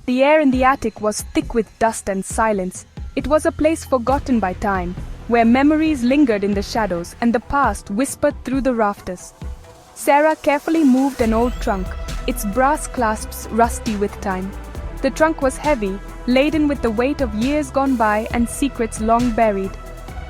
The air in the attic was thick with dust and silence. It was a place forgotten by time, where memories lingered in the shadows and the past whispered through the rafters. Sarah carefully moved an old trunk, its brass clasps rusty with time. The trunk was heavy, laden with the weight of years gone by and secrets long buried.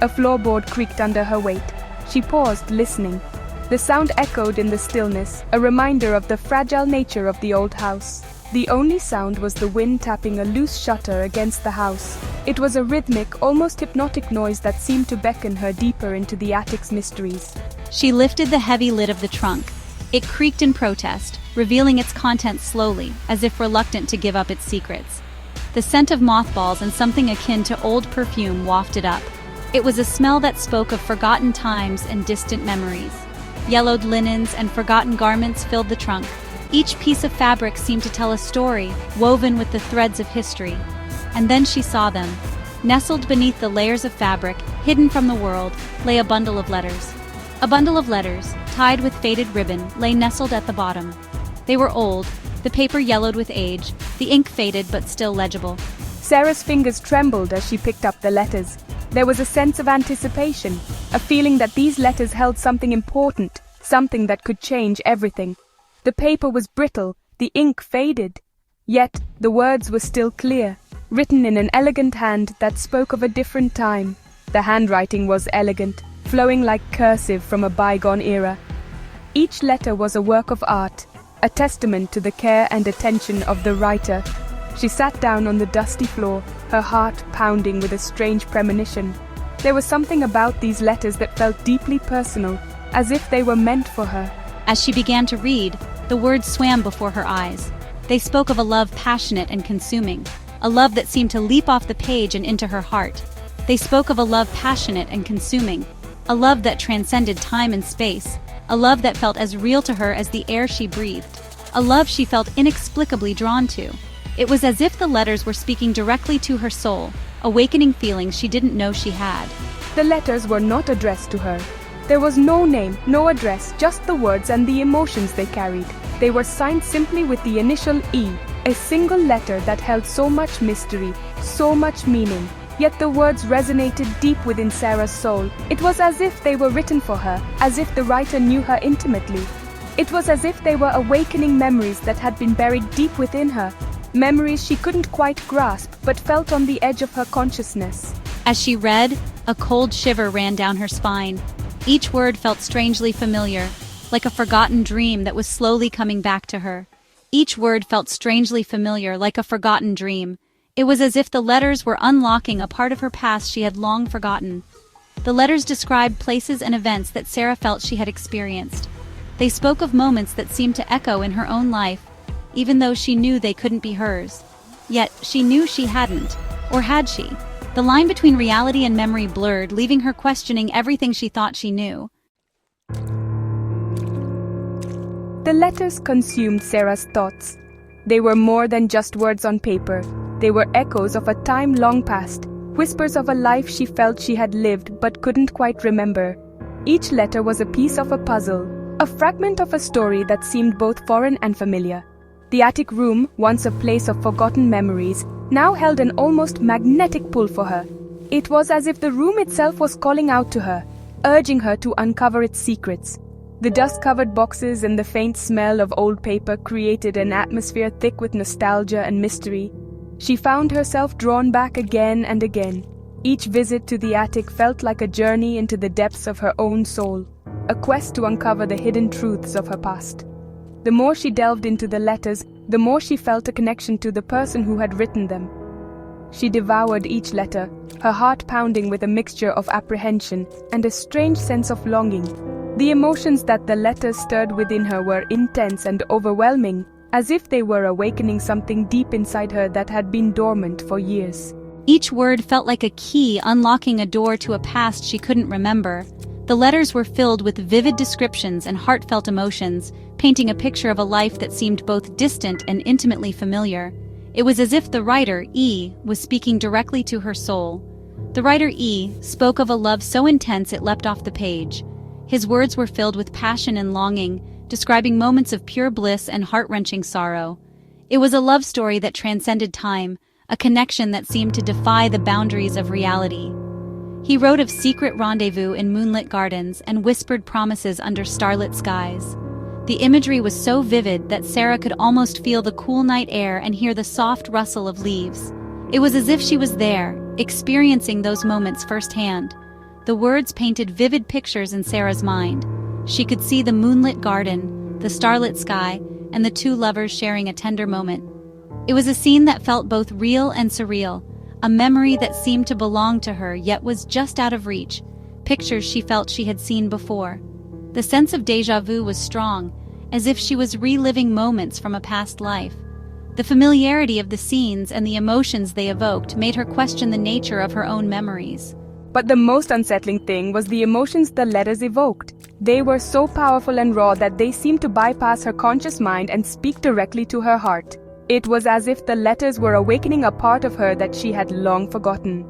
A floorboard creaked under her weight. She paused, listening. The sound echoed in the stillness, a reminder of the fragile nature of the old house. The only sound was the wind tapping a loose shutter against the house. It was a rhythmic, almost hypnotic noise that seemed to beckon her deeper into the attic's mysteries. She lifted the heavy lid of the trunk. It creaked in protest, revealing its contents slowly, as if reluctant to give up its secrets. The scent of mothballs and something akin to old perfume wafted up. It was a smell that spoke of forgotten times and distant memories. Yellowed linens and forgotten garments filled the trunk. Each piece of fabric seemed to tell a story, woven with the threads of history. And then she saw them. Nestled beneath the layers of fabric, hidden from the world, lay a bundle of letters. A bundle of letters, tied with faded ribbon, lay nestled at the bottom. They were old, the paper yellowed with age, the ink faded but still legible. Sarah's fingers trembled as she picked up the letters. There was a sense of anticipation, a feeling that these letters held something important, something that could change everything. The paper was brittle, the ink faded. Yet, the words were still clear, written in an elegant hand that spoke of a different time. The handwriting was elegant, flowing like cursive from a bygone era. Each letter was a work of art, a testament to the care and attention of the writer. She sat down on the dusty floor, her heart pounding with a strange premonition. There was something about these letters that felt deeply personal, as if they were meant for her. As she began to read, the words swam before her eyes. They spoke of a love passionate and consuming, a love that seemed to leap off the page and into her heart. They spoke of a love passionate and consuming, a love that transcended time and space, a love that felt as real to her as the air she breathed, a love she felt inexplicably drawn to. It was as if the letters were speaking directly to her soul, awakening feelings she didn't know she had. The letters were not addressed to her. There was no name, no address, just the words and the emotions they carried. They were signed simply with the initial E, a single letter that held so much mystery, so much meaning. Yet the words resonated deep within Sarah's soul. It was as if they were written for her, as if the writer knew her intimately. It was as if they were awakening memories that had been buried deep within her. Memories she couldn't quite grasp, but felt on the edge of her consciousness. As she read, a cold shiver ran down her spine. Each word felt strangely familiar, like a forgotten dream that was slowly coming back to her. Each word felt strangely familiar, like a forgotten dream. It was as if the letters were unlocking a part of her past she had long forgotten. The letters described places and events that Sarah felt she had experienced. They spoke of moments that seemed to echo in her own life, even though she knew they couldn't be hers. Yet, she knew she hadn't. Or had she? The line between reality and memory blurred, leaving her questioning everything she thought she knew. The letters consumed Sarah's thoughts. They were more than just words on paper. They were echoes of a time long past, whispers of a life she felt she had lived but couldn't quite remember. Each letter was a piece of a puzzle, a fragment of a story that seemed both foreign and familiar. The attic room, once a place of forgotten memories, now held an almost magnetic pull for her. It was as if the room itself was calling out to her, urging her to uncover its secrets. The dust-covered boxes and the faint smell of old paper created an atmosphere thick with nostalgia and mystery. She found herself drawn back again and again. Each visit to the attic felt like a journey into the depths of her own soul, a quest to uncover the hidden truths of her past. The more she delved into the letters, the more she felt a connection to the person who had written them. She devoured each letter, her heart pounding with a mixture of apprehension and a strange sense of longing. The emotions that the letters stirred within her were intense and overwhelming, as if they were awakening something deep inside her that had been dormant for years. Each word felt like a key unlocking a door to a past she couldn't remember. The letters were filled with vivid descriptions and heartfelt emotions, painting a picture of a life that seemed both distant and intimately familiar. It was as if the writer, E, was speaking directly to her soul. The writer, E, spoke of a love so intense it leapt off the page. His words were filled with passion and longing, describing moments of pure bliss and heart-wrenching sorrow. It was a love story that transcended time, a connection that seemed to defy the boundaries of reality. He wrote of secret rendezvous in moonlit gardens and whispered promises under starlit skies. The imagery was so vivid that Sarah could almost feel the cool night air and hear the soft rustle of leaves. It was as if she was there, experiencing those moments firsthand. The words painted vivid pictures in Sarah's mind. She could see the moonlit garden, the starlit sky, and the two lovers sharing a tender moment. It was a scene that felt both real and surreal, a memory that seemed to belong to her yet was just out of reach, pictures she felt she had seen before. The sense of déjà vu was strong, as if she was reliving moments from a past life. The familiarity of the scenes and the emotions they evoked made her question the nature of her own memories. But the most unsettling thing was the emotions the letters evoked. They were so powerful and raw that they seemed to bypass her conscious mind and speak directly to her heart. It was as if the letters were awakening a part of her that she had long forgotten.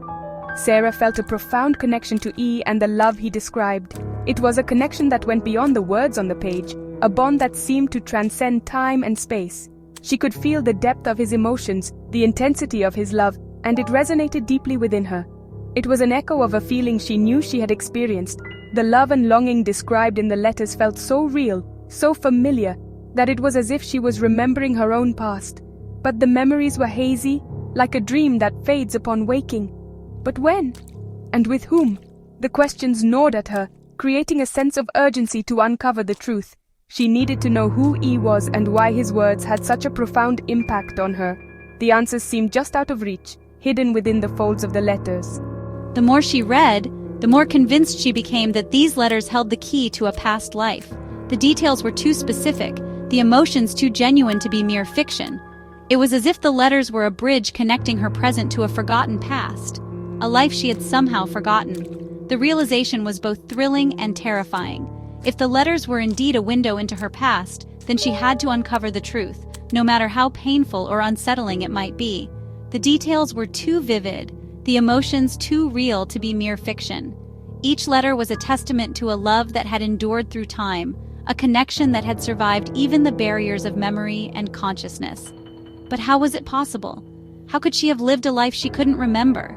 Sarah felt a profound connection to E and the love he described. It was a connection that went beyond the words on the page, a bond that seemed to transcend time and space. She could feel the depth of his emotions, the intensity of his love, and it resonated deeply within her. It was an echo of a feeling she knew she had experienced. The love and longing described in the letters felt so real, so familiar, that it was as if she was remembering her own past. But the memories were hazy, like a dream that fades upon waking. But when? And with whom? The questions gnawed at her, creating a sense of urgency to uncover the truth. She needed to know who E was and why his words had such a profound impact on her. The answers seemed just out of reach, hidden within the folds of the letters. The more she read, the more convinced she became that these letters held the key to a past life. The details were too specific, the emotions too genuine to be mere fiction. It was as if the letters were a bridge connecting her present to a forgotten past, a life she had somehow forgotten. The realization was both thrilling and terrifying. If the letters were indeed a window into her past, then she had to uncover the truth, no matter how painful or unsettling it might be. The details were too vivid, the emotions too real to be mere fiction. Each letter was a testament to a love that had endured through time, a connection that had survived even the barriers of memory and consciousness. But how was it possible? How could she have lived a life she couldn't remember?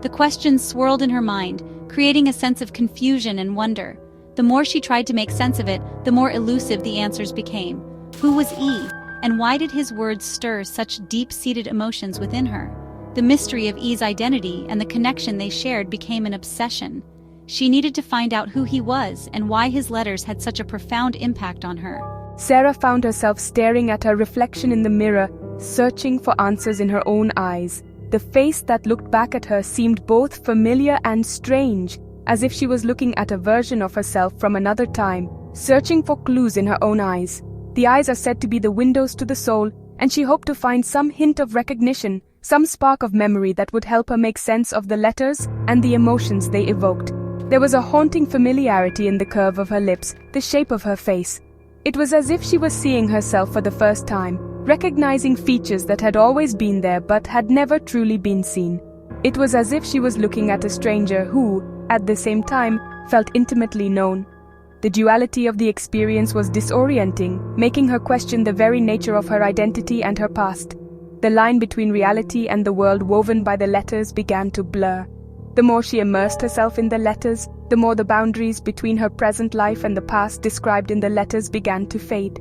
The questions swirled in her mind, creating a sense of confusion and wonder. The more she tried to make sense of it, the more elusive the answers became. Who was E, and why did his words stir such deep-seated emotions within her? The mystery of E's identity and the connection they shared became an obsession. She needed to find out who he was and why his letters had such a profound impact on her. Sarah found herself staring at her reflection in the mirror, searching for answers in her own eyes. The face that looked back at her seemed both familiar and strange, as if she was looking at a version of herself from another time, searching for clues in her own eyes. The eyes are said to be the windows to the soul, and she hoped to find some hint of recognition, some spark of memory that would help her make sense of the letters and the emotions they evoked. There was a haunting familiarity in the curve of her lips, the shape of her face. It was as if she was seeing herself for the first time, recognizing features that had always been there but had never truly been seen. It was as if she was looking at a stranger who, at the same time, felt intimately known. The duality of the experience was disorienting, making her question the very nature of her identity and her past. The line between reality and the world woven by the letters began to blur. The more she immersed herself in the letters, the more the boundaries between her present life and the past described in the letters began to fade.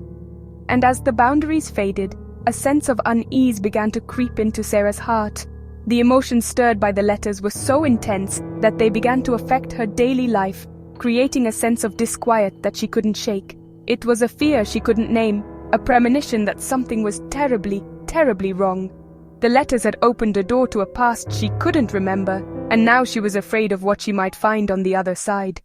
And as the boundaries faded, a sense of unease began to creep into Sarah's heart. The emotions stirred by the letters were so intense that they began to affect her daily life, creating a sense of disquiet that she couldn't shake. It was a fear she couldn't name, a premonition that something was terribly, terribly wrong. The letters had opened a door to a past she couldn't remember, and now she was afraid of what she might find on the other side.